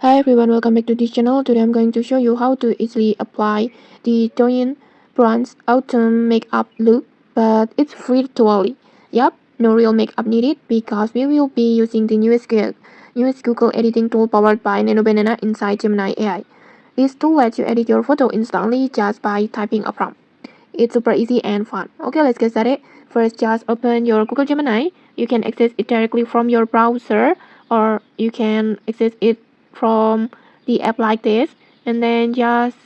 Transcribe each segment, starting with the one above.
Hi everyone, welcome back to this channel. Today I'm going to show you how to easily apply the Douyin bronze autumn makeup look, but it's virtually. Yup, no real makeup needed because we will be using the newest Google editing tool powered by Nano Banana inside Gemini AI. This tool lets you edit your photo instantly just by typing a prompt. It's super easy and fun. Okay, let's get started. First, just open your Google Gemini. You can access it directly from your browser, or you can access it from the app like this. And then just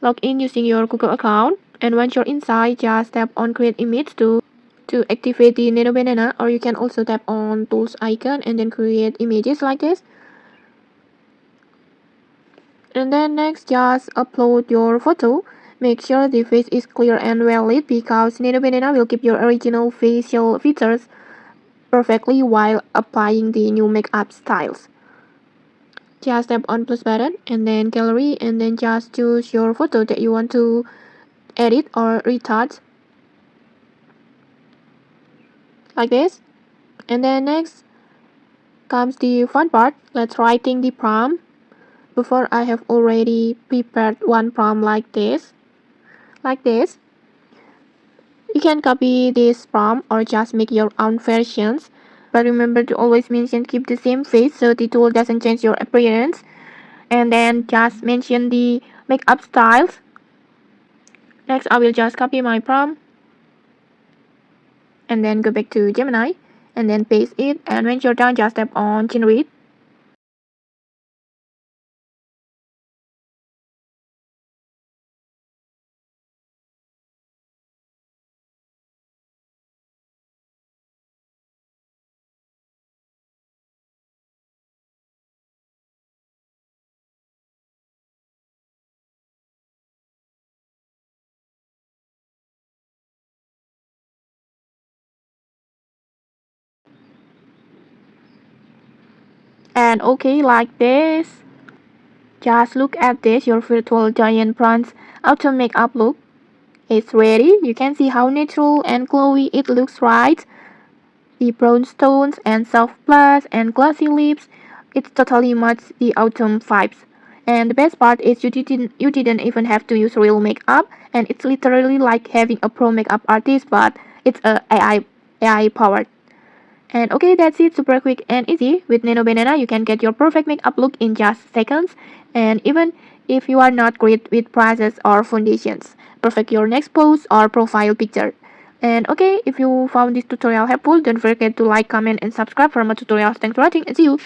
log in using your Google account. And once you're inside, just tap on Create Image to activate the Nano Banana, or you can also tap on Tools icon and then create images like this. And then next, just upload your photo. Make sure the face is clear and well lit because Nano Banana will keep your original facial features perfectly while applying the new makeup styles. Just tap on plus button and then gallery and then just choose your photo that you want to edit or retouch like this. And then next comes the fun part. Let's writing the prompt. Before I have already prepared one prompt like this. You can copy this prompt or just make your own versions. But remember to always mention keep the same face so the tool doesn't change your appearance. And then just mention the makeup styles. Next I will just copy my prompt and then go back to Gemini and then paste it, and when you're done just tap on generate. And okay, like this. Just look at this, your virtual giant bronze auto makeup look. It's ready. You can see how natural and glowy it looks, right? The brown stones and soft blush and glossy lips. It totally matches the autumn vibes. And the best part is you didn't even have to use real makeup, and it's literally like having a pro makeup artist, but it's a AI powered. And okay, that's it, super quick and easy. With Nano Banana, you can get your perfect makeup look in just seconds. And even if you are not great with brushes or foundations, perfect your next pose or profile picture. And okay, if you found this tutorial helpful, don't forget to like, comment, and subscribe for more tutorials. Thanks for watching and see you.